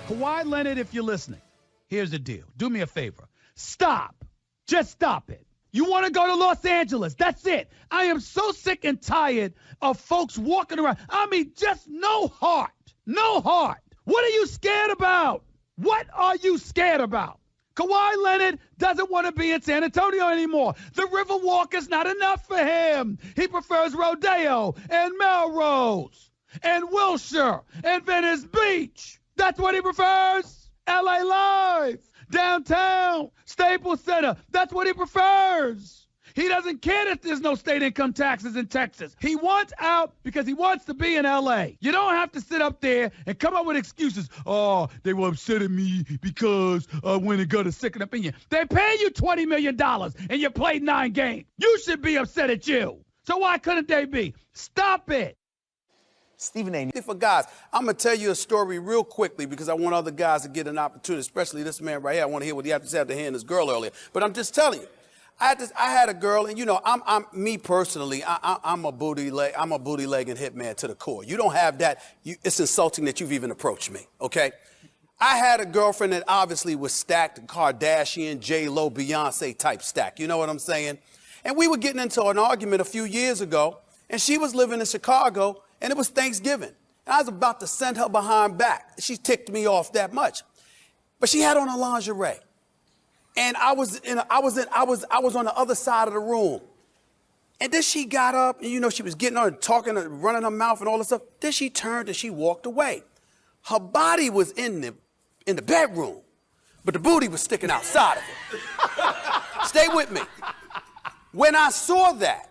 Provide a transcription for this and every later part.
Kawhi Leonard, if you're listening, here's the deal. Do me a favor. Stop. Just stop it. You want to go to Los Angeles. That's it. I am so sick and tired of folks walking around. I mean, just no heart. No heart. What are you scared about? What are you scared about? Kawhi Leonard doesn't want to be in San Antonio anymore. The Riverwalk is not enough for him. He prefers Rodeo and Melrose and Wilshire and Venice Beach. That's what he prefers. LA Live, downtown, Staples Center. That's what he prefers. He doesn't care that there's no state income taxes in Texas. He wants out because he wants to be in L.A. You don't have to sit up there and come up with excuses. Oh, they were upset at me because I went and got a second opinion. They pay you $20 million and you played 9 games. You should be upset at you. So why couldn't they be? Stop it. Stephen A. For guys, I'm going to tell you a story real quickly because I want other guys to get an opportunity, especially this man right here. I want to hear what he had to say after hearing this girl earlier. But I'm just telling you. I had a girl, and you know, I'm me personally. I'm a booty leg and hitman to the core. You don't have that. It's insulting that you've even approached me. Okay, I had a girlfriend that obviously was stacked, Kardashian, J-Lo, Beyonce type stack. You know what I'm saying? And we were getting into an argument a few years ago, and she was living in Chicago, and it was Thanksgiving, and I was about to send her behind back. She ticked me off that much, but she had on her lingerie. And I was on the other side of the room. And then she got up, and you know, she was getting on and talking and running her mouth and all this stuff. Then she turned and she walked away. Her body was in the bedroom, but the booty was sticking outside of it. Stay with me. When I saw that,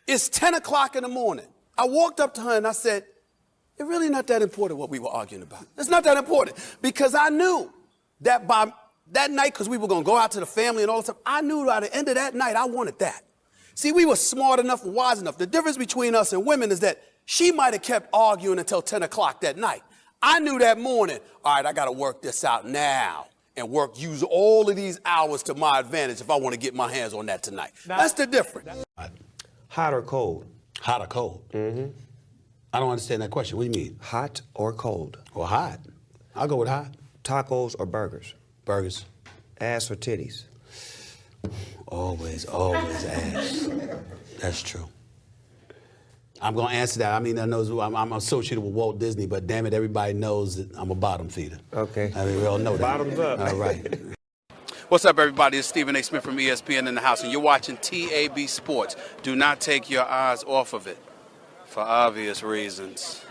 it's 10 o'clock in the morning. I walked up to her and I said, it's really not that important what we were arguing about. It's not that important because I knew that by that night, because we were going to go out to the family and all that stuff, I knew by the end of that night, I wanted that. See, we were smart enough and wise enough. The difference between us and women is that she might have kept arguing until 10 o'clock that night. I knew that morning, all right, I got to work this out now and use all of these hours to my advantage if I want to get my hands on that tonight. That's the difference. Hot or cold? Hot or cold? Mm-hmm. I don't understand that question. What do you mean? Hot or cold? Well, hot. I'll go with hot. Tacos or burgers? Burgers. Ass or titties? Always ass. That's true. I'm going to answer that. I mean, I'm associated with Walt Disney, but damn it, everybody knows that I'm a bottom feeder. Okay. I mean, we all know that. Bottoms up. All right. What's up, everybody? It's Stephen A. Smith from ESPN in the house, and you're watching TAB Sports. Do not take your eyes off of it for obvious reasons.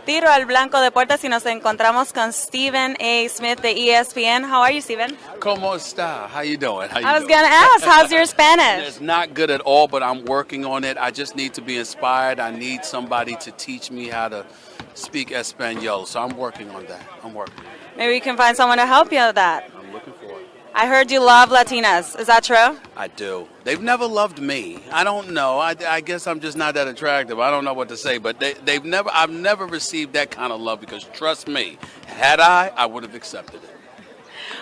Tiro al blanco deportes y nos encontramos con Stephen A. Smith de ESPN. How are you, Stephen? ¿Cómo está? How you doing? I was going to ask, how's your Spanish? It's not good at all, but I'm working on it. I just need to be inspired. I need somebody to teach me how to speak Espanol, so I'm working on that. Maybe you can find someone to help you with that. I'm looking for it. I heard you love Latinas. Is that true? I do. They've never loved me. I don't know. I guess I'm just not that attractive. I don't know what to say, but I've never received that kind of love because trust me, had I would have accepted it.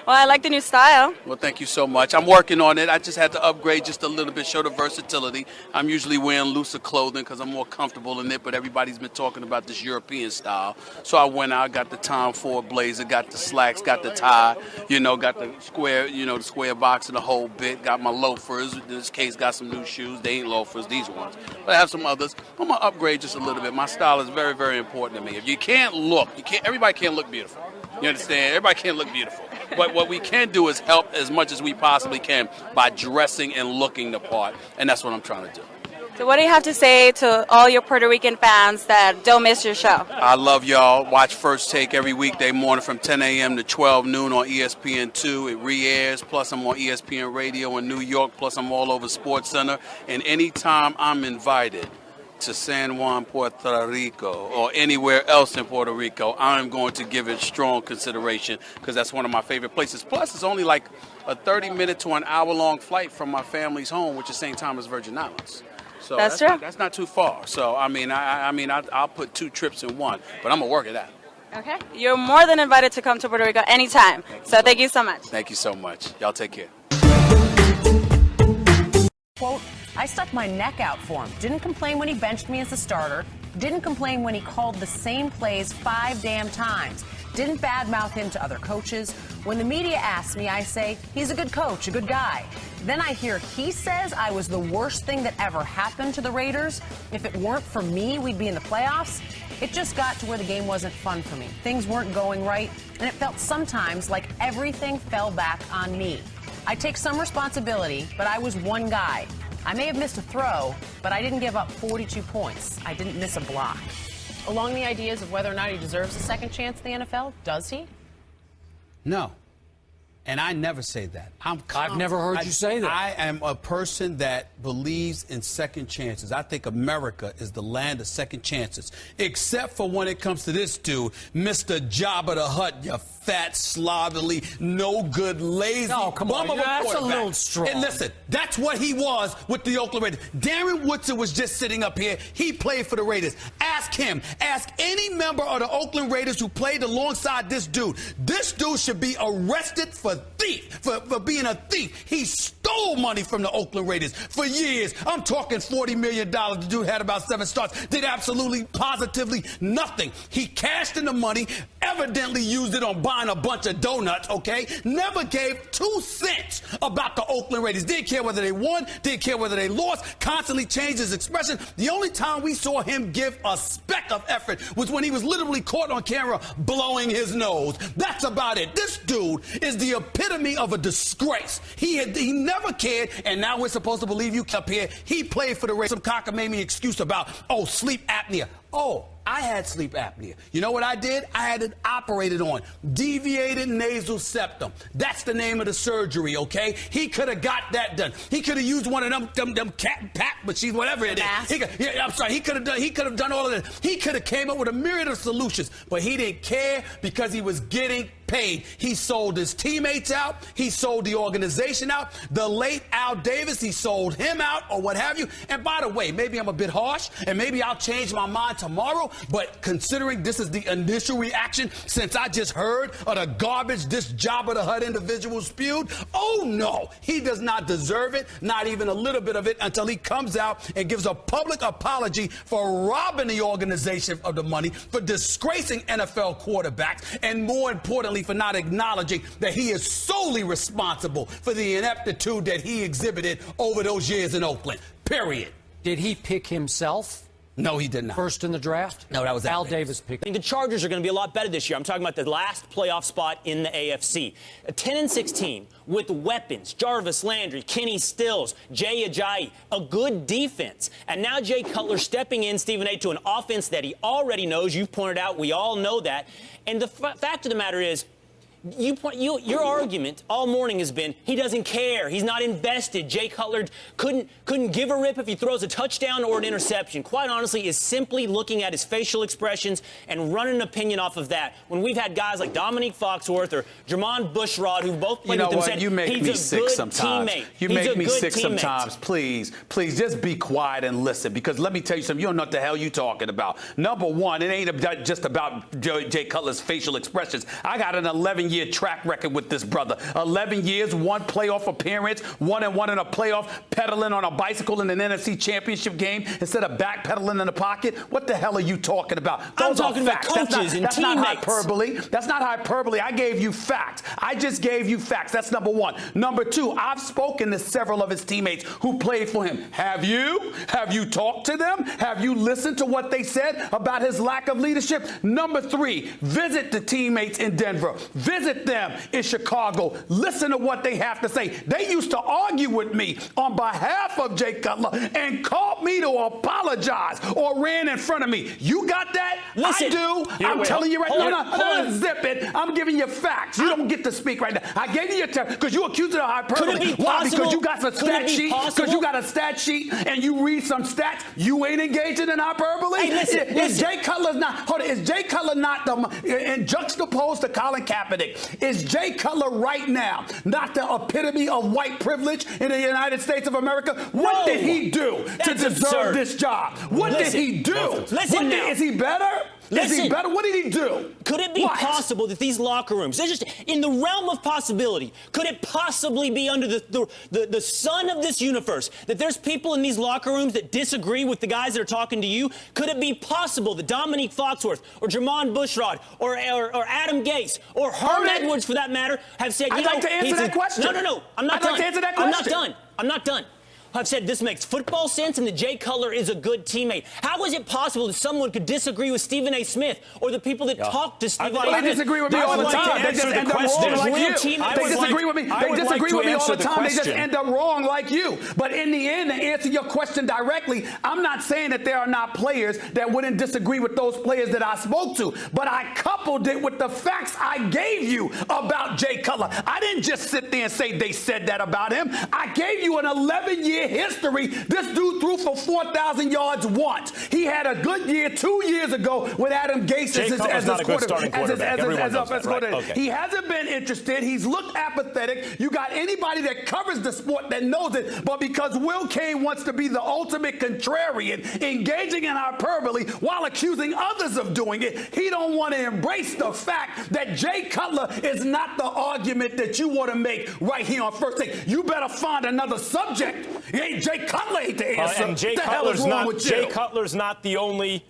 Well, I like the new style. Well, thank you so much. I'm working on it. I just had to upgrade just a little bit, show the versatility. I'm usually wearing looser clothing because I'm more comfortable in it, but everybody's been talking about this European style. So I went out, got the Tom Ford blazer, got the slacks, got the tie, got the square box and the whole bit, got my loafers. In this case, got some new shoes. They ain't loafers, these ones. But I have some others. I'm going to upgrade just a little bit. My style is very, very important to me. If you can't look, everybody can't look beautiful. You understand? Everybody can't look beautiful. But what we can do is help as much as we possibly can by dressing and looking the part, and that's what I'm trying to do. So what do you have to say to all your Puerto Rican fans that don't miss your show? I love y'all. Watch First Take every weekday morning from 10 a.m. to 12 noon on ESPN2. It re-airs, plus I'm on ESPN Radio in New York, plus I'm all over SportsCenter. And anytime I'm invited to San Juan, Puerto Rico, or anywhere else in Puerto Rico, I'm going to give it strong consideration because that's one of my favorite places. Plus, it's only like a 30-minute to an hour-long flight from my family's home, which is St. Thomas Virgin Islands. So that's true. That's not too far. So I'll put 2 trips in one, but I'm gonna work it out. Okay, you're more than invited to come to Puerto Rico anytime. So thank you so much. Thank you so much. Y'all take care. Quote, I stuck my neck out for him. Didn't complain when he benched me as a starter. Didn't complain when he called the same plays 5 damn times. Didn't badmouth him to other coaches. When the media asks me, I say, he's a good coach, a good guy. Then I hear he says I was the worst thing that ever happened to the Raiders. If it weren't for me, we'd be in the playoffs. It just got to where the game wasn't fun for me. Things weren't going right, and it felt sometimes like everything fell back on me. I take some responsibility, but I was one guy. I may have missed a throw, but I didn't give up 42 points. I didn't miss a block. Along the ideas of whether or not he deserves a second chance in the NFL, does he? No. And I never say that. I've never heard you say that. I am a person that believes in second chances. I think America is the land of second chances, except for when it comes to this dude, Mr. Jabba the Hutt, you fat, slovenly, no good, lazy. Oh, come on. That's a little strong. And listen, that's what he was with the Oakland Raiders. Darren Woodson was just sitting up here. He played for the Raiders. Ask him. Ask any member of the Oakland Raiders who played alongside this dude. This dude should be arrested for being a thief. He stole money from the Oakland Raiders for years. I'm talking $40 million. The dude had about 7 starts, did absolutely, positively nothing. He cashed in the money, evidently used it on buying a bunch of donuts, okay? Never gave 2 cents about the Oakland Raiders. Didn't care whether they won, didn't care whether they lost, constantly changed his expression. The only time we saw him give a speck of effort was when he was literally caught on camera blowing his nose. That's about it. This dude is the epitome of a disgrace. He never cared, and now we're supposed to believe you up here. He played for the Raiders. Some cockamamie excuse about, sleep apnea. I had sleep apnea. You know what I did? I had it operated on. Deviated nasal septum. That's the name of the surgery, okay? He could have got that done. He could have used one of them cat machines, whatever it is. He could have done all of that. He could have came up with a myriad of solutions, but he didn't care because he was getting paid. He sold his teammates out. He sold the organization out. The late Al Davis, he sold him out or what have you. And by the way, maybe I'm a bit harsh and maybe I'll change my mind tomorrow, but considering this is the initial reaction since I just heard of the garbage this Jabba the Hutt individual spewed, no, he does not deserve it, not even a little bit of it, until he comes out and gives a public apology for robbing the organization of the money, for disgracing NFL quarterbacks, and more importantly, for not acknowledging that he is solely responsible for the ineptitude that he exhibited over those years in Oakland. Period. Did he pick himself? No, he did not. First in the draft? No, that was Al Davis picked. I think the Chargers are going to be a lot better this year. I'm talking about the last playoff spot in the AFC. A 10-16 with weapons. Jarvis Landry, Kenny Stills, Jay Ajayi, a good defense. And now Jay Cutler stepping in, Stephen A., to an offense that he already knows. You've pointed out. We all know that. And the fact of the matter is, your argument all morning has been he doesn't care. He's not invested. Jay Cutler couldn't give a rip if he throws a touchdown or an interception. Quite honestly, is simply looking at his facial expressions and running an opinion off of that. When we've had guys like Dominique Foxworth or Jermon Bushrod who both played with him said you make me sick sometimes. You make me sick sometimes. Please, just be quiet and listen, because let me tell you something. You don't know what the hell you talking about. Number one, it ain't just about Jay Cutler's facial expressions. I got an 11-year track record with this brother. 11 years, 1 playoff appearance, 1-1 in a playoff, pedaling on a bicycle in an NFC championship game instead of backpedaling in the pocket. What the hell are you talking about? Those I'm talking are facts. about coaches and that's teammates. Not hyperbole. That's not hyperbole. I gave you facts. I just gave you facts. That's number one. Number two, I've spoken to several of his teammates who played for him. Have you? Have you talked to them? Have you listened to what they said about his lack of leadership? Number three, visit the teammates in Denver. Visit them in Chicago. Listen to what they have to say. They used to argue with me on behalf of Jay Cutler and called me to apologize or ran in front of me. You got that? Listen, I do. I'm telling you right now. No, zip it. I'm giving you facts. You don't get to speak right now. I gave you your because you accused it of hyperbole. Could it be Why? possible? Because you got some stat sheet. Possible? Because you got a stat sheet and you read some stats. You ain't engaging in hyperbole. Hey, listen. Is Jay Cutler not? Hold on. Is Jay Cutler not and juxtaposed to Colin Kaepernick? Is Jay Cutler right now not the epitome of white privilege in the United States of America? What did he do to deserve this job? What did he do? Listen now. Is he better? Is he better? What did he do? Could it be possible that these locker rooms, they're just in the realm of possibility, could it possibly be under the sun of this universe that there's people in these locker rooms that disagree with the guys that are talking to you? Could it be possible that Dominique Foxworth or Jermon Bushrod or Adam Gase or Herm Edwards, for that matter, have said, I'd like to answer that question. No. I'm not done. I'd like to answer that question. I'm not done. I've said this makes football sense and that Jay Cutler is a good teammate. How is it possible that someone could disagree with Stephen A. Smith or the people that talk to Stephen A. Smith? They disagree with me all the time. They just end up wrong like you. They disagree with me. They disagree with me all the time. They just end up wrong like you. But in the end, to answer your question directly, I'm not saying that there are not players that wouldn't disagree with those players that I spoke to. But I coupled it with the facts I gave you about Jay Cutler. I didn't just sit there and say they said that about him. I gave you an 11-year history. This dude threw for 4,000 yards once. He had a good year 2 years ago with Adam Gase as his quarterback. He hasn't been interested. He's looked apathetic. You got anybody that covers the sport that knows it, but because Will Kane wants to be the ultimate contrarian, engaging in hyperbole while accusing others of doing it, he don't want to embrace the fact that Jay Cutler is not the argument that you want to make right here on First Take. You better find another subject. Jay Cutler ain't the answer. And Jay What the hell is wrong with you? Jay Cutler's not the only